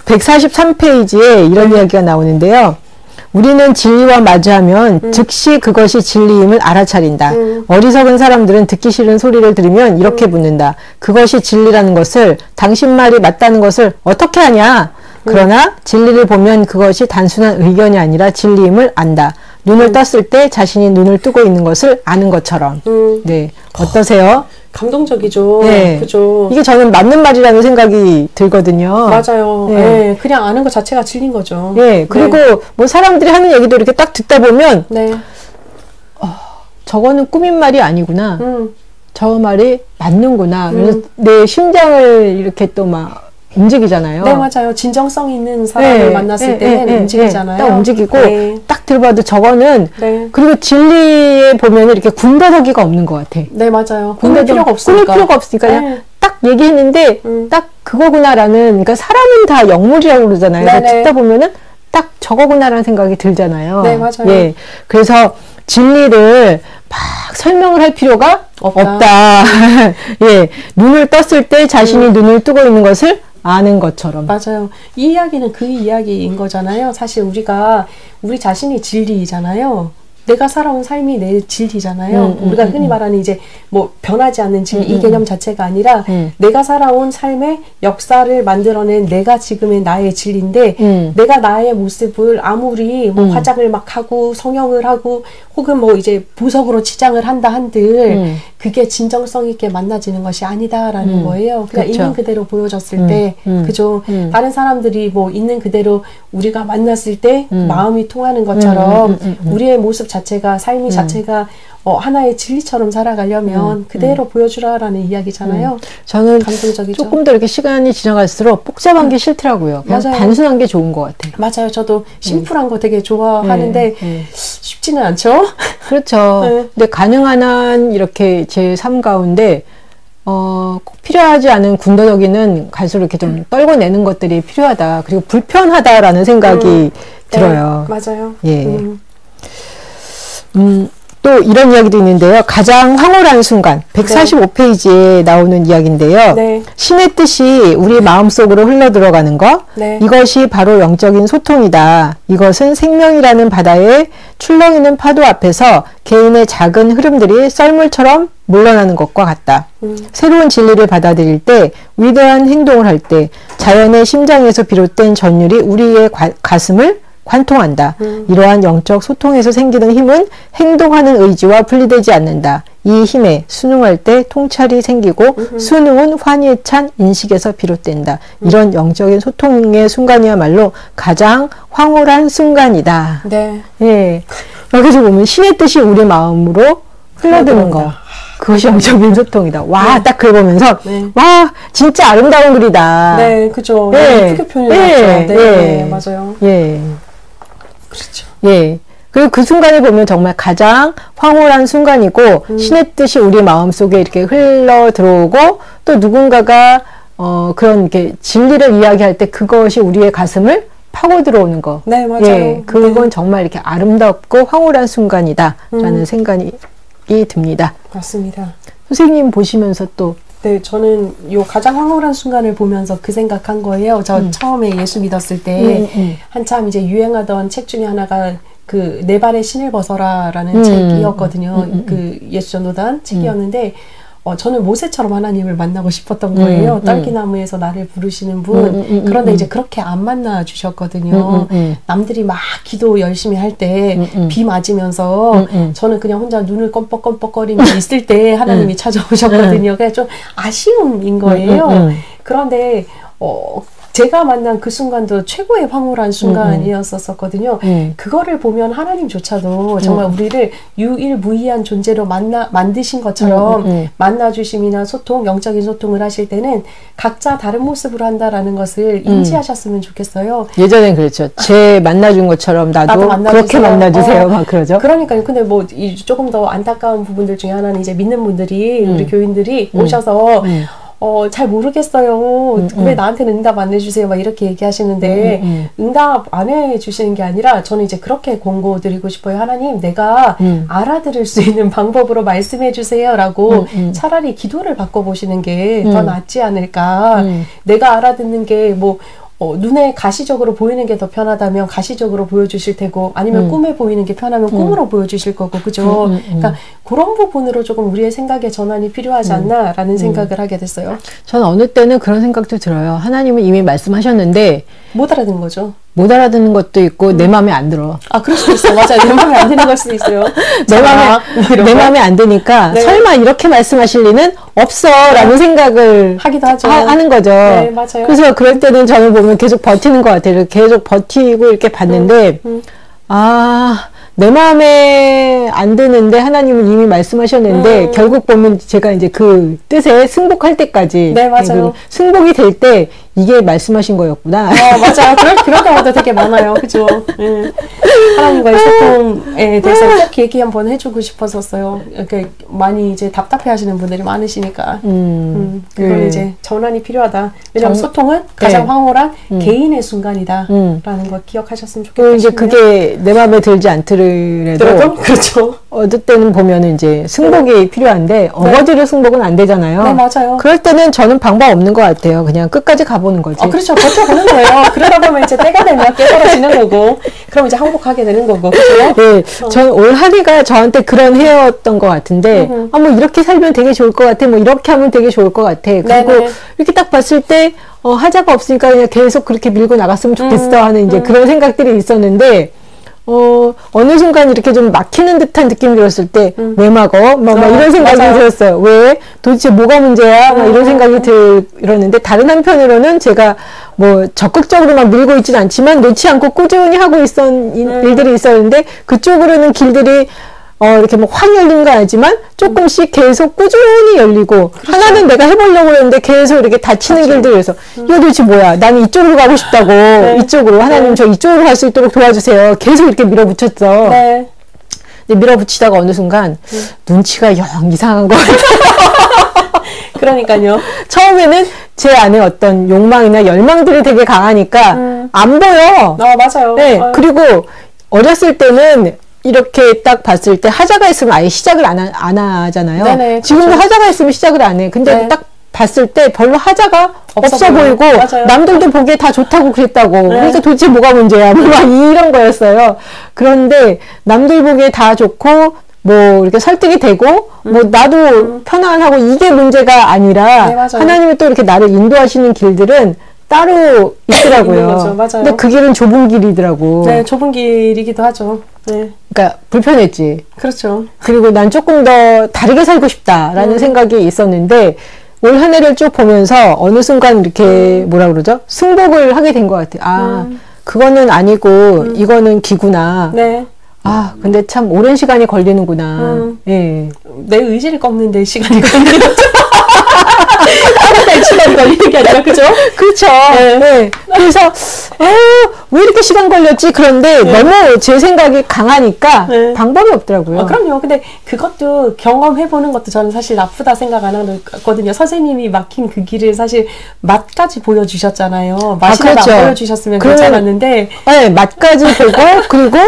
143페이지에 이런 이야기가 나오는데요. 우리는 진리와 마주하면 즉시 그것이 진리임을 알아차린다. 어리석은 사람들은 듣기 싫은 소리를 들으면 이렇게 묻는다. 그것이 진리라는 것을, 당신 말이 맞다는 것을 어떻게 아냐? 그러나 진리를 보면 그것이 단순한 의견이 아니라 진리임을 안다. 눈을 떴을 때 자신이 눈을 뜨고 있는 것을 아는 것처럼. 네, 어떠세요? 감동적이죠. 네. 그죠. 이게 저는 맞는 말이라는 생각이 들거든요. 맞아요. 네. 네. 그냥 아는 것 자체가 진리인 거죠. 네. 그리고 네. 뭐 사람들이 하는 얘기도 이렇게 딱 듣다 보면, 네. 저거는 꾸민 말이 아니구나. 저 말이 맞는구나. 그래서 내 심장을 이렇게 또 막 움직이잖아요. 네, 맞아요. 진정성 있는 사람을 만났을 때는 움직이잖아요. 딱 움직이고, 네. 딱 들어봐도 저거는, 네. 그리고 진리에 보면 이렇게 군더더기가 없는 것 같아. 네, 맞아요. 꾸밀 필요가 없으니까. 꾸밀 필요가 없으니까 그냥 네. 딱 얘기했는데, 딱 그거구나라는, 그러니까 사람은 다 영물이라고 그러잖아요. 그래서 듣다 보면은 딱 저거구나라는 생각이 들잖아요. 네, 맞아요. 예. 그래서 진리를 막 설명을 할 필요가 없다. 예. 눈을 떴을 때 자신이 눈을 뜨고 있는 것을 아는 것처럼. 맞아요. 이 이야기는 그 이야기인 거잖아요. 사실 우리 자신이 진리잖아요. 내가 살아온 삶이 내 진리잖아요. 우리가 흔히 말하는 이제 뭐 변하지 않는 진리 이 개념 자체가 아니라 내가 살아온 삶의 역사를 만들어낸 내가 지금의 나의 진리인데 내가 나의 모습을 아무리 뭐 화장을 막 하고 성형을 하고 혹은 뭐 이제 보석으로 치장을 한다 한들 그게 진정성 있게 만나지는 것이 아니다라는 거예요. 그냥 그렇죠. 있는 그대로 보여졌을 때 그죠. 다른 사람들이 뭐 있는 그대로 우리가 만났을 때 마음이 통하는 것처럼 우리의 모습 자체가 삶이 자체가 하나의 진리처럼 살아가려면 그대로 보여주라라는 이야기잖아요. 저는 감동적이죠. 조금 더 이렇게 시간이 지나갈수록 복잡한 게 싫더라고요. 그냥 맞아요. 단순한 게 좋은 것 같아요. 맞아요. 저도 심플한 거 되게 좋아하는데 쉽지는 않죠. 그렇죠. 네. 근데 가능한 한 이렇게 제 삶 가운데 꼭 필요하지 않은 군더더기는 갈수록 이렇게 좀 떨궈내는 것들이 필요하다. 그리고 불편하다라는 생각이 들어요. 네, 맞아요. 예. 또 이런 이야기도 있는데요. 가장 황홀한 순간 145페이지에 나오는 이야기인데요. 네. 신의 뜻이 우리 마음속으로 흘러들어가는 것, 네. 이것이 바로 영적인 소통이다. 이것은 생명이라는 바다에 출렁이는 파도 앞에서 개인의 작은 흐름들이 썰물처럼 물러나는 것과 같다. 새로운 진리를 받아들일 때, 위대한 행동을 할 때 자연의 심장에서 비롯된 전율이 우리의 가슴을 관통한다. 이러한 영적 소통에서 생기는 힘은 행동하는 의지와 분리되지 않는다. 이 힘에 순응할 때 통찰이 생기고 순응은 환희에 찬 인식에서 비롯된다. 이런 영적인 소통의 순간이야말로 가장 황홀한 순간이다. 네. 예. 여기서 보면 신의 뜻이 우리 마음으로 흘러드는 거. 그것이 영적인 소통이다. 와, 딱 그걸 보면서, 와, 진짜 아름다운 글이다. 네, 그죠. 예. 크게 표현해놨죠. 네, 맞아요. 예. 그렇죠. 예. 그리고 그 순간을 보면 정말 가장 황홀한 순간이고, 신의 뜻이 우리 마음속에 이렇게 흘러 들어오고, 또 누군가가, 그런 이렇게 진리를 이야기할 때 그것이 우리의 가슴을 파고 들어오는 거. 네, 맞아요. 예. 그건 정말 이렇게 아름답고 황홀한 순간이다. 라는 생각이 듭니다. 맞습니다. 선생님 보시면서 또, 네, 저는 요 가장 황홀한 순간을 보면서 그 생각한 거예요. 저 처음에 예수 믿었을 때 한참 이제 유행하던 책 중에 하나가 그 내 발에 신을 벗어라라는 책이었거든요. 그 예수 전도단 책이었는데 저는 모세처럼 하나님을 만나고 싶었던 거예요. 딸기나무에서 나를 부르시는 분. 그런데 이제 그렇게 안 만나 주셨거든요. 남들이 막 기도 열심히 할 때 비 맞으면서 저는 그냥 혼자 눈을 껌뻑껌뻑거리며 있을 때 하나님이 찾아오셨거든요. 그래서 좀 아쉬움인 거예요. 그런데 제가 만난 그 순간도 최고의 황홀한 순간이었었거든요. 그거를 보면 하나님조차도 정말 우리를 유일무이한 존재로 만드신 것처럼 만나주심이나 소통, 영적인 소통을 하실 때는 각자 다른 모습으로 한다라는 것을 인지하셨으면 좋겠어요. 예전엔 그랬죠. 쟤 만나준 것처럼 나도 그렇게 만나주세요. 막 그러죠. 그러니까요. 근데 뭐 조금 더 안타까운 부분들 중에 하나는 이제 믿는 분들이 우리 교인들이 오셔서 잘 모르겠어요. 왜 나한테는 응답 안 해주세요? 막 이렇게 얘기하시는데 응답 안 해주시는 게 아니라 저는 이제 그렇게 권고드리고 싶어요. 하나님, 내가 알아들을 수 있는 방법으로 말씀해 주세요. 라고 차라리 기도를 바꿔보시는 게 더 낫지 않을까. 내가 알아듣는 게 뭐 눈에 가시적으로 보이는 게 더 편하다면 가시적으로 보여주실 테고, 아니면 꿈에 보이는 게 편하면 꿈으로 보여주실 거고, 그죠? 그러니까 그런 부분으로 조금 우리의 생각의 전환이 필요하지 않나라는 생각을 하게 됐어요. 저는 어느 때는 그런 생각도 들어요. 하나님은 이미 말씀하셨는데 못 알아듣는 거죠. 못 알아듣는 것도 있고 내 마음에 안 들어. 아, 그럴 수도 있어요. 맞아요. 내 마음에 안 드는 걸 수도 있어요. 내 마음에 안 드니까 네. 설마 이렇게 말씀하실 리는 없어라는 생각을 하기도 하죠. 하는 거죠. 네, 맞아요. 그래서 그럴 때는 저는 보면 계속 버티는 것 같아요. 계속 버티고 이렇게 봤는데 내 마음에 안 드는데 하나님은 이미 말씀하셨는데 결국 보면 제가 이제 그 뜻에 승복할 때까지 네, 맞아요. 승복이 될 때 이게 말씀하신 거였구나. 맞아요. 그런 경우도 되게 많아요. 그죠? 하나님과의 소통에 대해서 꼭 얘기 한번 해주고 싶었었어요. 이렇게 많이 이제 답답해 하시는 분들이 많으시니까. 그건 이제 전환이 필요하다. 왜냐하면 소통은 가장 황홀한 개인의 순간이다. 라는 걸 기억하셨으면 좋겠다. 이제 그게 내 마음에 들지 않더라도. 그렇죠. 어느 때는 보면은 이제 승복이 필요한데, 어거지로 승복은 안 되잖아요. 네, 맞아요. 그럴 때는 저는 방법 없는 것 같아요. 그냥 끝까지 가보는 거지. 그렇죠. 버텨보는 거예요. 그러다 보면 이제 때가 되면 깨달아지는 거고, 그럼 이제 항복하게 되는 거고, 그죠? 네, 전 올 한 해가 저한테 그런 해였던 것 같은데, 뭐 이렇게 살면 되게 좋을 것 같아, 뭐 이렇게 하면 되게 좋을 것 같아. 그리고 네네. 이렇게 딱 봤을 때, 하자가 없으니까 그냥 계속 그렇게 밀고 나갔으면 좋겠어 하는 이제 그런 생각들이 있었는데, 어느 순간 이렇게 좀 막히는 듯한 느낌이 들었을 때, 왜 막어? 막 이런 생각이 맞아요. 들었어요. 왜? 도대체 뭐가 문제야? 막 이런 생각이 들었는데, 다른 한편으로는 제가 뭐 적극적으로 막 밀고 있진 않지만, 놓지 않고 꾸준히 하고 일들이 있었는데, 그쪽으로는 길들이 이렇게 뭐 확 열리는 건 아니지만 조금씩 계속 꾸준히 열리고 하나는 내가 해보려고 했는데 계속 이렇게 닫히는 길들이 그래서 이거 도대체 뭐야? 나는 이쪽으로 가고 싶다고 이쪽으로 하나님 저 이쪽으로 갈 수 있도록 도와주세요. 계속 이렇게 밀어붙였어. 네. 근데 밀어붙이다가 어느 순간 눈치가 영 이상한 거예요. 그러니까요. 처음에는 제 안에 어떤 욕망이나 열망들이 되게 강하니까 안 보여. 맞아요. 네. 그리고 어렸을 때는 이렇게 딱 봤을 때 하자가 있으면 아예 시작을 안 하잖아요. 네네, 지금도 그렇죠. 하자가 있으면 시작을 안 해. 근데 네. 딱 봤을 때 별로 하자가 없어 보여요. 보이고 맞아요. 남들도 보기에 다 좋다고 그랬다고. 그러니까 도대체 뭐가 문제야? 뭐 막 이런 거였어요. 그런데 남들 보기에 다 좋고 뭐 이렇게 설득이 되고 뭐 나도 편안하고 이게 문제가 아니라 네, 맞아요. 하나님이 또 이렇게 나를 인도하시는 길들은 따로 있더라고요. 있는 거죠. 맞아요. 근데 그 길은 좁은 길이더라고. 네, 좁은 길이기도 하죠. 네. 그러니까 불편했지. 그렇죠. 그리고 난 조금 더 다르게 살고 싶다라는 생각이 있었는데 올 한 해를 쭉 보면서 어느 순간 이렇게 뭐라 그러죠? 승복을 하게 된 것 같아요. 그거는 아니고 이거는 기구나. 네. 근데 참 오랜 시간이 걸리는구나. 예. 내 의지를 꺾는데 시간이 걸리는 거죠. 다른 날 시간이 걸리는 게 아니라, 그죠? 그렇죠. 네. 네. 그래서 왜 이렇게 시간 걸렸지? 그런데 너무 제 생각이 강하니까 방법이 없더라고요. 그럼요. 근데 그것도 경험해보는 것도 저는 사실 나쁘다 생각 안 하거든요. 선생님이 막힌 그 길을 사실 맛까지 보여주셨잖아요. 맛이라도 그렇죠. 안 보여주셨으면 그러면- 괜찮았는데. 네, 맛까지 보고 그리고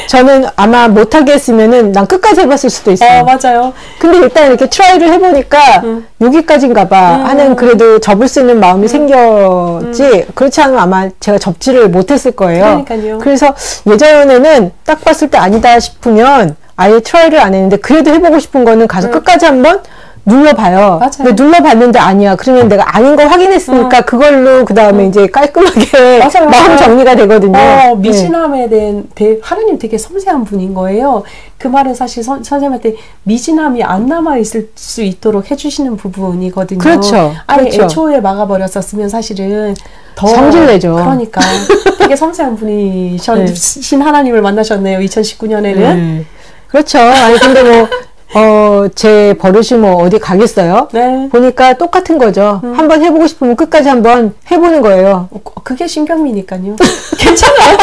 저는 아마 못하게 했으면은 난 끝까지 해봤을 수도 있어요. 맞아요. 근데 일단 이렇게 트라이를 해보니까 여기까지인가 봐 하는 그래도 접을 수 있는 마음이 생겼지 그렇지 않으면 아마 제가 접지를 못했을 거예요. 그러니까요. 그래서 예전에는 딱 봤을 때 아니다 싶으면 아예 트라이를 안 했는데 그래도 해보고 싶은 거는 가서 끝까지 한번 눌러봐요. 맞아요. 근데 눌러봤는데 아니야. 그러면 내가 아닌 거 확인했으니까 그걸로 그 다음에 이제 깔끔하게 맞아요. 마음 정리가 되거든요. 네. 미진함에 대한 하나님 되게 섬세한 분인 거예요. 그 말은 사실 선생님한테 미진함이 안 남아 있을 수 있도록 해주시는 부분이거든요. 그렇죠. 아예 그렇죠. 애초에 막아버렸었으면 사실은 더 성질내죠. 그러니까 되게 섬세한 분이신 하나님을 만나셨네요. 2019년에는. 그렇죠. 아니 근데 뭐 제 버릇이 뭐 어디 가겠어요? 네. 보니까 똑같은 거죠. 한번 해보고 싶으면 끝까지 한번 해보는 거예요. 그게 신경미니까요. 괜찮아요.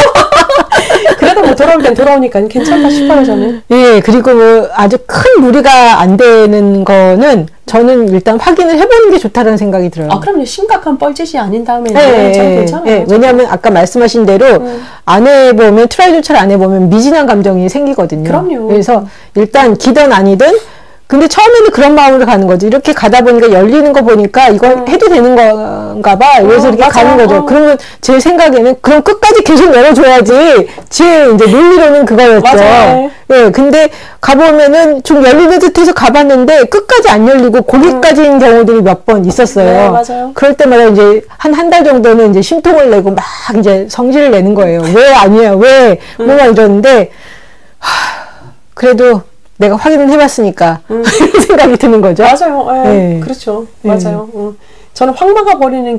그래도 뭐 돌아올 땐 돌아오니까 괜찮다 싶어요, 저는. 예, 그리고 뭐 아주 큰 무리가 안 되는 거는 저는 일단 확인을 해보는 게 좋다는 생각이 들어요. 그럼요. 심각한 뻘짓이 아닌 다음에는 네, 저는 괜찮아요. 네, 왜냐하면 아까 말씀하신 대로 안 해보면 트라이조차를 안 해보면 미진한 감정이 생기거든요. 그럼요. 그래서 일단 기든 아니든 근데 처음에는 그런 마음으로 가는 거지. 이렇게 가다 보니까 열리는 거 보니까 이건 해도 되는 건가 봐. 그래서 이렇게 맞아. 가는 거죠. 그러면 제 생각에는 그럼 끝까지 계속 열어줘야지. 제 이제 논리로는 그거였죠. 맞아요. 예, 근데 가보면은 좀 열리는 듯해서 가봤는데 끝까지 안 열리고 거기까지인 경우들이 몇 번 있었어요. 네, 맞아요. 그럴 때마다 이제 한 달 정도는 이제 심통을 내고 막 이제 성질을 내는 거예요. 왜 아니에요? 왜? 뭐가 이러는데, 그래도 내가 확인을 해봤으니까 이런 생각이 드는 거죠. 맞아요. 예. 네. 그렇죠. 맞아요. 저는 확 막아버리는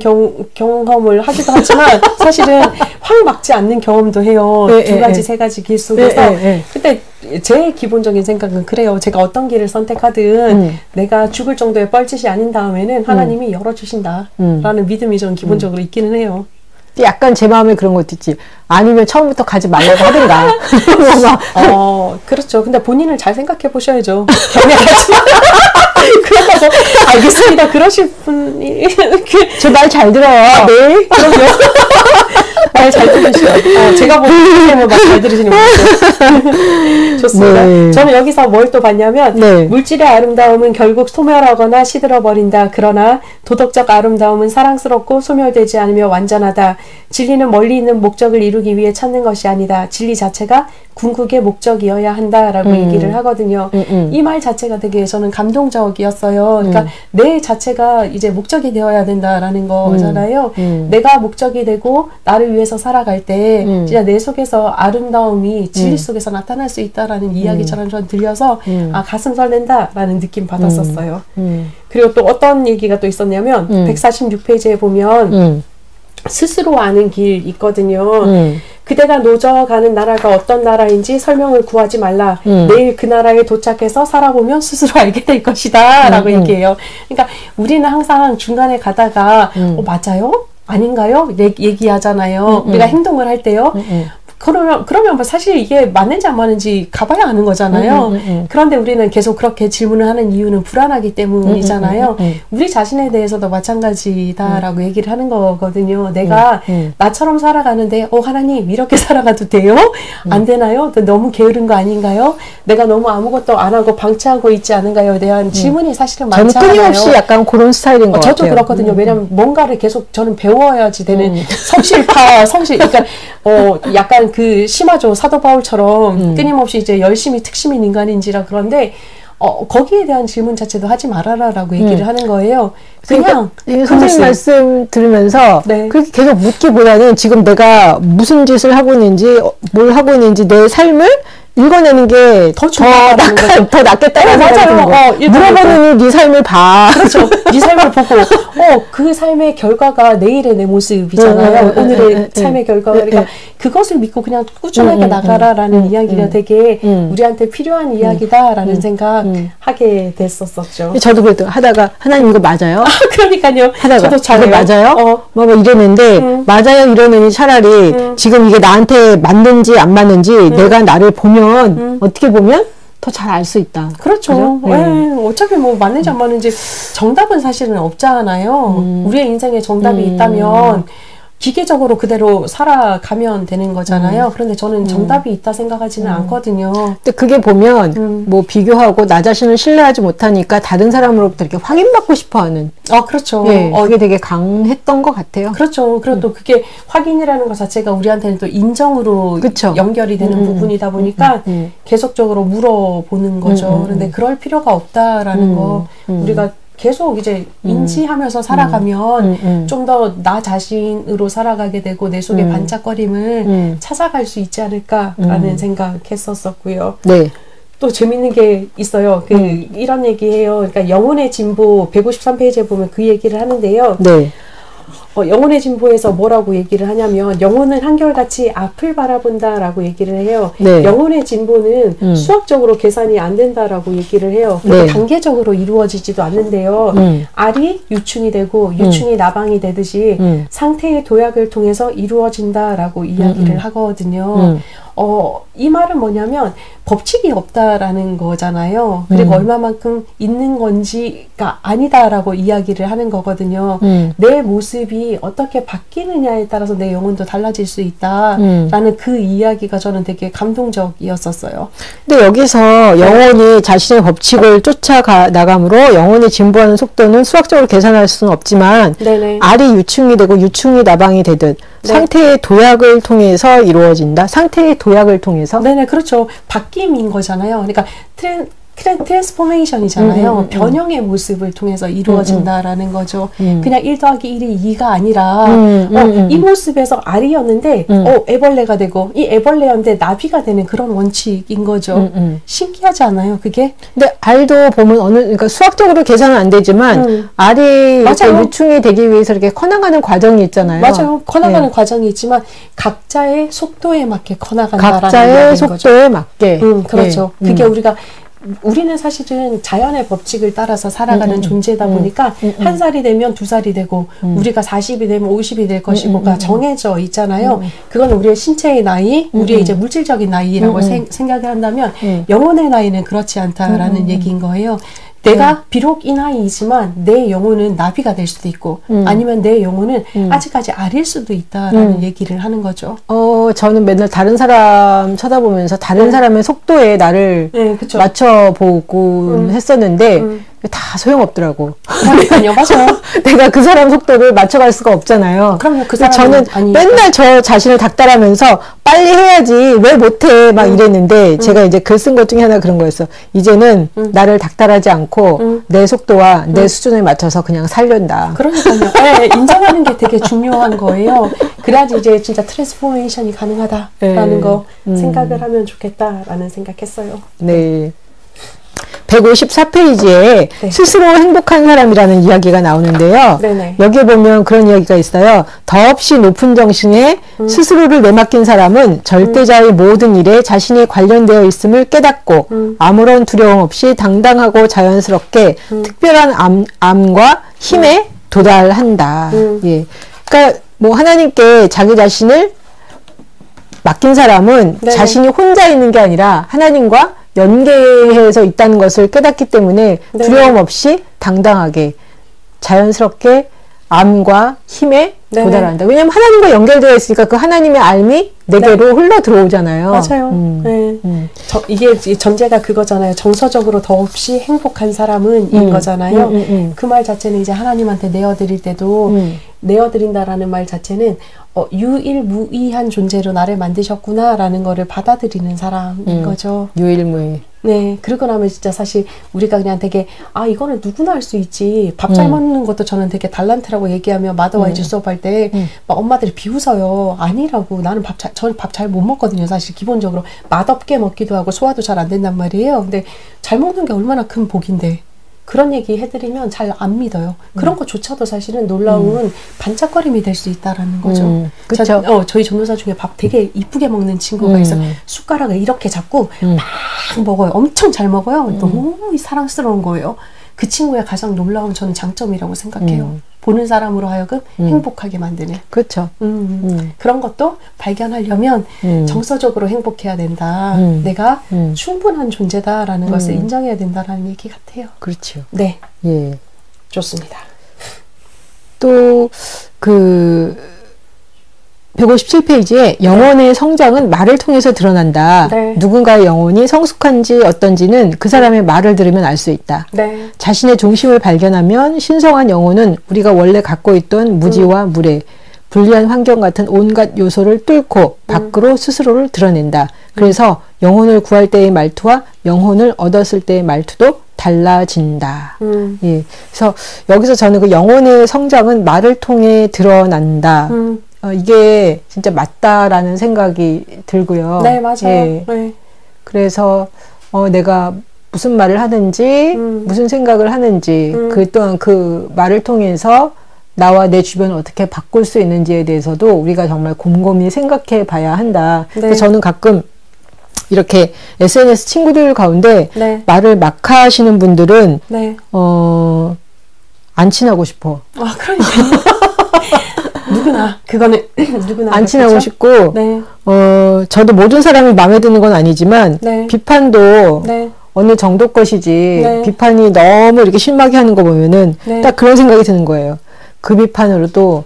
경험을 하기도 하지만 사실은 확 막지 않는 경험도 해요. 네, 두 가지, 네. 세 가지 길 속에서. 네. 근데 제 기본적인 생각은 그래요. 제가 어떤 길을 선택하든 내가 죽을 정도의 뻘짓이 아닌 다음에는 하나님이 열어주신다라는 믿음이 저는 기본적으로 있기는 해요. 약간 제 마음에 그런 것도 있지. 아니면 처음부터 가지 말라고 하든가. 그렇죠. 근데 본인을 잘 생각해 보셔야죠. 경외하지. 그렇다고 알겠습니다. 그러실 분이 저 말 잘 들어요. 네. 그럼요. 말 잘 들으시죠. 제가 보기에는 말 잘 들으시는 분이죠. 좋습니다. 네. 저는 여기서 뭘 또 봤냐면 네. 물질의 아름다움은 결국 소멸하거나 시들어버린다. 그러나 도덕적 아름다움은 사랑스럽고 소멸되지 않으며 완전하다. 진리는 멀리 있는 목적을 이루기 위해 찾는 것이 아니다. 진리 자체가 궁극의 목적이어야 한다라고 얘기를 하거든요. 이 말 자체가 되게 저는 감동적이었어요. 그러니까 내 자체가 이제 목적이 되어야 된다라는 거잖아요. 내가 목적이 되고 나를 위해서 살아갈 때 진짜 내 속에서 아름다움이 진리 속에서 나타날 수 있다라는 이야기처럼 전 들려서 아, 가슴 설렌다라는 느낌 받았었어요. 그리고 또 어떤 얘기가 또 있었냐면 146페이지에 보면 스스로 아는 길 있거든요. 그대가 노져가는 나라가 어떤 나라인지 설명을 구하지 말라. 내일 그 나라에 도착해서 살아보면 스스로 알게 될 것이다 라고 얘기해요. 그러니까 우리는 항상 중간에 가다가 맞아요? 아닌가요? 얘기하잖아요. 우리가 행동을 할 때요. 그러면 사실 이게 맞는지 안 맞는지 가봐야 아는 거잖아요. 그런데 우리는 계속 그렇게 질문을 하는 이유는 불안하기 때문이잖아요. 우리 자신에 대해서도 마찬가지다라고 얘기를 하는 거거든요. 내가 나처럼 살아가는데 하나님 이렇게 살아가도 돼요? 안 되나요? 너무 게으른 거 아닌가요? 내가 너무 아무것도 안 하고 방치하고 있지 않은가요?에 대한 질문이 사실은 많잖아요. 저는 끊임없이 약간 그런 스타일인 것 같아요. 저도 그렇거든요. 왜냐면 뭔가를 계속 저는 배워야지 되는 그러니까 약간 그 심하죠. 사도 바울처럼 끊임없이 이제 열심히 특심인 인간인지라. 그런데 거기에 대한 질문 자체도 하지 말아라라고 얘기를 하는 거예요. 그냥 선생님 말씀 들으면서 네. 그렇게 계속 묻기보다는 지금 내가 무슨 짓을 하고 있는지 뭘 하고 있는지 내 삶을 읽어내는 게 더 낫겠다는 생각이 드는 거예요. 물어보는 네 삶을 봐. 그렇죠. 네 삶을 보고 그 삶의 결과가 내일의 내 모습이잖아요. 오늘의 삶의 결과가. 그러니까 그것을 믿고 그냥 꾸준하게 나가라라는 이야기가 되게 우리한테 필요한 이야기다라는 생각하게 됐었죠. 저도 그랬더니 하다가 하나님 이거 맞아요? 그러니까요. 하다가 저도 잘해요. 이거 맞아요? 뭐 이러는데 맞아요 이러느니 차라리 지금 이게 나한테 맞는지 안 맞는지 내가 나를 보면 어떻게 보면 더 잘 알 수 있다. 그렇죠. 어차피 뭐 맞는지 안 맞는지 정답은 사실은 없잖아요. 우리의 인생에 정답이 있다면 기계적으로 그대로 살아가면 되는 거잖아요. 그런데 저는 정답이 있다 생각하지는 않거든요. 근데 그게 보면 뭐 비교하고 나 자신을 신뢰하지 못하니까 다른 사람으로부터 이렇게 확인받고 싶어하는. 그렇죠. 예, 그게 되게 강했던 것 같아요. 그렇죠. 그리고 또 그게 확인이라는 것 자체가 우리한테는 또 인정으로 그쵸. 연결이 되는 부분이다 보니까 계속적으로 물어보는 거죠. 그런데 그럴 필요가 없다라는 거 우리가 계속 이제 인지하면서 살아가면 좀 더 나 자신으로 살아가게 되고 내 속의 반짝거림을 찾아갈 수 있지 않을까라는 생각했었고요. 네. 또 재밌는 게 있어요. 이런 얘기해요. 그러니까 영혼의 진보 153페이지에 보면 그 얘기를 하는데요. 네. 영혼의 진보에서 뭐라고 얘기를 하냐면 영혼은 한결같이 앞을 바라본다라고 얘기를 해요. 네. 영혼의 진보는 수학적으로 계산이 안 된다라고 얘기를 해요. 네. 단계적으로 이루어지지도 않는데요. 알이 유충이 되고 유충이 나방이 되듯이 상태의 도약을 통해서 이루어진다라고 이야기를 하거든요. 이 말은 뭐냐면 법칙이 없다라는 거잖아요. 그리고 얼마만큼 있는 건지가 아니다라고 이야기를 하는 거거든요. 내 모습이 어떻게 바뀌느냐에 따라서 내 영혼도 달라질 수 있다라는 그 이야기가 저는 되게 감동적이었었어요. 근데 여기서 영혼이 자신의 법칙을 쫓아가 나감으로 영혼이 진보하는 속도는 수학적으로 계산할 수는 없지만 네네. 알이 유충이 되고 유충이 나방이 되듯 네. 상태의 도약을 통해서 이루어진다. 상태의 도약을 통해서. 네네, 그렇죠. 바뀜인 거잖아요. 그러니까 트랜스포메이션이잖아요. 변형의 모습을 통해서 이루어진다라는 거죠. 그냥 1 더하기 1이 2가 아니라 이 모습에서 알이었는데 애벌레가 되고 이 애벌레였는데 나비가 되는 그런 원칙인 거죠. 신기하지 않아요, 그게? 근데 알도 보면 그러니까 수학적으로 계산은 안 되지만 알이 이렇게 유충이 되기 위해서 이렇게 커나가는 과정이 있잖아요. 맞아요. 커나가는 과정이 있지만 각자의 속도에 맞게 커나간다라는 각자의 속도에 맞게. 그렇죠. 그게 우리는 사실은 자연의 법칙을 따라서 살아가는 존재다 보니까 1살이 되면 2살이 되고 우리가 40이 되면 50이 될 것이고가 정해져 있잖아요. 그건 우리의 신체의 나이, 우리의 이제 물질적인 나이라고 생각을 한다면 영혼의 나이는 그렇지 않다라는 얘기인 거예요. 내가 비록 이 나이이지만 내 영혼은 나비가 될 수도 있고 아니면 내 영혼은 아직까지 알일 수도 있다라는 얘기를 하는 거죠. 저는 맨날 다른 사람 쳐다보면서 다른 사람의 속도에 나를 맞춰보곤 했었는데 다 소용없더라고. 그러니까요, 맞아요. 내가 그 사람 속도를 맞춰갈 수가 없잖아요. 그럼요, 그 저는 맨날 저 자신을 닥달하면서 빨리 해야지 왜 못해 막 이랬는데 제가 이제 글 쓴 것 중에 하나 그런 거였어. 이제는 나를 닥달하지 않고 내 속도와 내 수준에 맞춰서 그냥 살련다. 그러니까요. 네, 인정하는 게 되게 중요한 거예요. 그래야지 이제 진짜 트랜스포메이션이 가능하다라는 거 생각을 하면 좋겠다라는 생각했어요. 네. 154페이지에 네. 스스로 행복한 사람이라는 이야기가 나오는데요. 네네. 여기에 보면 그런 이야기가 있어요. 더없이 높은 정신에 스스로를 내맡긴 사람은 절대자의 모든 일에 자신이 관련되어 있음을 깨닫고 아무런 두려움 없이 당당하고 자연스럽게 특별한 암과 힘에 도달한다. 예. 그러니까 뭐 하나님께 자기 자신을 맡긴 사람은 네네. 자신이 혼자 있는 게 아니라 하나님과 연계해서 있다는 것을 깨닫기 때문에 두려움 없이 당당하게 자연스럽게 암과 힘에 도달한다. 왜냐하면 하나님과 연결되어 있으니까 그 하나님의 알미 내게로 흘러 들어오잖아요. 맞아요. 이게 전제가 그거잖아요. 정서적으로 더없이 행복한 사람은 인 거잖아요. 그 말 자체는 이제 하나님한테 내어드릴 때도 내어드린다라는 말 자체는 유일무이한 존재로 나를 만드셨구나라는 거를 받아들이는 사람인 거죠. 유일무이. 네, 그러고 나면 진짜 사실 우리가 그냥 되게 이거는 누구나 할 수 있지. 밥 잘 먹는 것도 저는 되게 달란트라고 얘기하면 마더와이즈 수업할 때 막 엄마들이 비웃어요. 아니라고. 나는 저는 밥 잘 못 먹거든요. 사실 기본적으로 맛없게 먹기도 하고 소화도 잘 안 된단 말이에요. 근데 잘 먹는 게 얼마나 큰 복인데. 그런 얘기 해드리면 잘 안 믿어요. 그런 것조차도 사실은 놀라운 반짝거림이 될 수 있다라는 거죠. 그렇죠. 저희 전도사 중에 밥 되게 이쁘게 먹는 친구가 있어. 숟가락을 이렇게 잡고 막 먹어요. 엄청 잘 먹어요. 너무 사랑스러운 거예요. 그 친구의 가장 놀라운 저는 장점이라고 생각해요. 보는 사람으로 하여금 행복하게 만드는. 그렇죠. 그런 것도 발견하려면 정서적으로 행복해야 된다. 내가 충분한 존재다라는 것을 인정해야 된다라는 얘기 같아요. 그렇죠. 네. 예. 좋습니다. 또, 157페이지에 영혼의 성장은 말을 통해서 드러난다. 네. 누군가의 영혼이 성숙한지 어떤지는 그 사람의 말을 들으면 알 수 있다. 네. 자신의 중심을 발견하면 신성한 영혼은 우리가 원래 갖고 있던 무지와 무례, 불리한 환경 같은 온갖 요소를 뚫고 밖으로 스스로를 드러낸다. 그래서 영혼을 구할 때의 말투와 영혼을 얻었을 때의 말투도 달라진다. 예. 그래서 여기서 저는 그 영혼의 성장은 말을 통해 드러난다. 이게 진짜 맞다라는 생각이 들고요. 네, 맞아요. 예. 네. 그래서 내가 무슨 말을 하는지 무슨 생각을 하는지 그 또한 그 말을 통해서 나와 내 주변을 어떻게 바꿀 수 있는지에 대해서도 우리가 정말 곰곰이 생각해 봐야 한다. 네. 그래서 저는 가끔 이렇게 SNS 친구들 가운데 네. 말을 막 하시는 분들은 네. 안 친하고 싶어. 그러니까요. 누구나 그거는 누구나 안 친하고 그렇겠죠? 싶고 네. 저도 모든 사람이 마음에 드는 건 아니지만 네. 비판도 네. 어느 정도 것이지 네. 비판이 너무 이렇게 심하게 하는 거 보면은 네. 딱 그런 생각이 드는 거예요. 그 비판으로도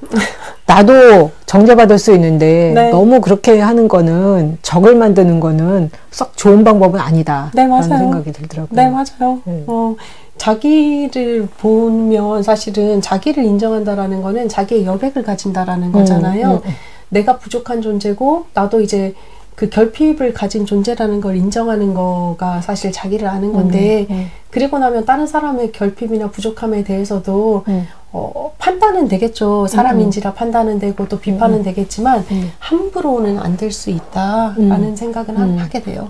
나도 정죄받을 수 있는데 네. 너무 그렇게 하는 거는 적을 만드는 거는 썩 좋은 방법은 아니다. 네, 맞아요. 라는 생각이 들더라고요. 네, 맞아요. 자기를 보면 사실은 자기를 인정한다라는 거는 자기의 여백을 가진다라는 거잖아요. 내가 부족한 존재고 나도 이제 그 결핍을 가진 존재라는 걸 인정하는 거가 사실 자기를 아는 건데 그리고 나면 다른 사람의 결핍이나 부족함에 대해서도 판단은 되겠죠. 사람인지라 판단은 되고 또 비판은 되겠지만 함부로는 안 될 수 있다라는 생각은 하게 돼요.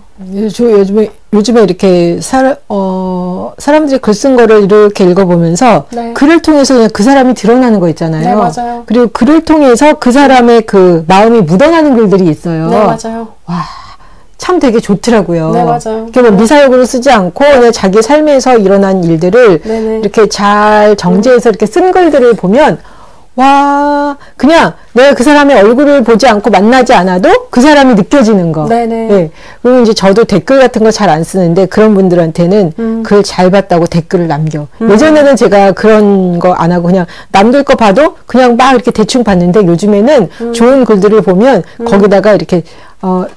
요즘에 이렇게 사람들이 글 쓴 거를 이렇게 읽어보면서 네. 글을 통해서 그냥 그 사람이 드러나는 거 있잖아요. 네, 맞아요. 그리고 글을 통해서 그 사람의 그 마음이 묻어나는 글들이 있어요. 네, 맞아요. 와, 참 되게 좋더라고요. 네, 맞아요. 이게 뭐 미사역으로 쓰지 않고 그냥 자기 삶에서 일어난 일들을 네네. 이렇게 잘 정제해서 이렇게 쓴 글들을 보면 와, 그냥 내가 그 사람의 얼굴을 보지 않고 만나지 않아도 그 사람이 느껴지는 거. 네네. 네. 그리고 이제 저도 댓글 같은 거 잘 안 쓰는데 그런 분들한테는 글 잘 봤다고 댓글을 남겨. 예전에는 제가 그런 거 안 하고 그냥 남들 거 봐도 그냥 막 이렇게 대충 봤는데 요즘에는 좋은 글들을 보면 거기다가 이렇게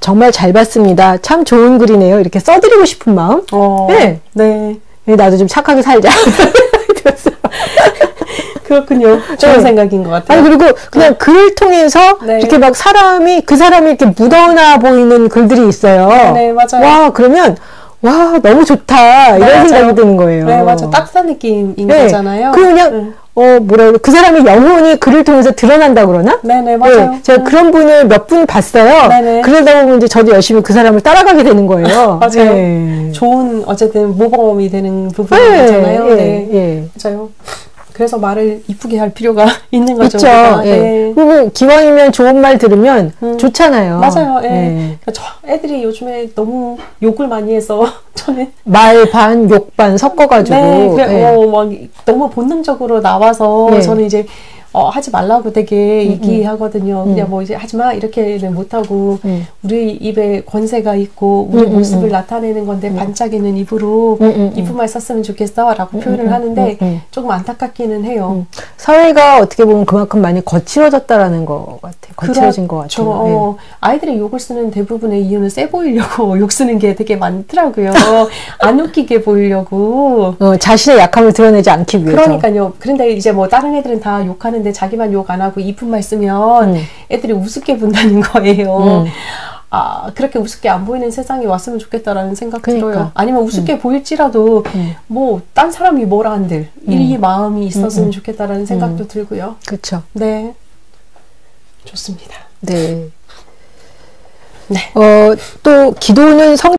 정말 잘 봤습니다. 참 좋은 글이네요. 이렇게 써드리고 싶은 마음. 네. 네. 나도 좀 착하게 살자. 그렇군요. 좋은 네. 생각인 것 같아요. 아니, 그리고 그냥 글을 통해서 네. 이렇게 막 그 사람이 이렇게 묻어나 보이는 글들이 있어요. 네, 맞아요. 와, 그러면, 와, 너무 좋다. 이런 맞아요. 생각이 드는 거예요. 네, 맞아. 따뜻한 느낌인 네. 거잖아요. 그냥, 그 사람의 영혼이 글을 통해서 드러난다 그러나? 네네, 맞아요. 네, 제가 그런 분을 몇 분 봤어요. 네네. 그러다 보면 이제 저도 열심히 그 사람을 따라가게 되는 거예요. 맞아요. 네. 좋은, 어쨌든, 모범이 되는 부분이잖아요. 네, 네. 예. 맞아요. 그래서 말을 이쁘게 할 필요가 있는 거죠. 있죠. 우리가. 예. 네. 그리고 기왕이면 좋은 말 들으면 좋잖아요. 맞아요. 예. 네. 애들이 요즘에 너무 욕을 많이 해서 저는 말 반, 욕 반 섞어가지고. 네, 예. 막 너무 본능적으로 나와서 네. 저는 이제 하지 말라고 되게 얘기하거든요. 그냥 뭐 이제 하지 마 이렇게는 못하고 우리 입에 권세가 있고 우리 모습을 나타내는 건데 반짝이는 입으로 이쁜 말 썼으면 좋겠어라고 표현을 하는데 조금 안타깝기는 해요. 사회가 어떻게 보면 그만큼 많이 거칠어졌다라는 것 같아요. 거칠어진 것 같아요. 아이들이 욕을 쓰는 대부분의 이유는 세 보이려고 욕 쓰는 게 되게 많더라고요. 안 웃기게 보이려고. 자신의 약함을 드러내지 않기 위해서. 그러니까요. 그런데 이제 뭐 다른 애들은 다 욕하는데 자기만 욕 안 하고 이쁜 말 쓰면 애들이 우습게 본다는 거예요. 그렇게 우습게 안 보이는 세상이 왔으면 좋겠다라는 생각 들어요. 아니면 우습게 보일지라도 뭐 딴 사람이 뭐라 한들 이 마음이 있었으면 좋겠다라는 생각도 들고요. 그렇죠. 네. 좋습니다. 네. 네. 또 기도는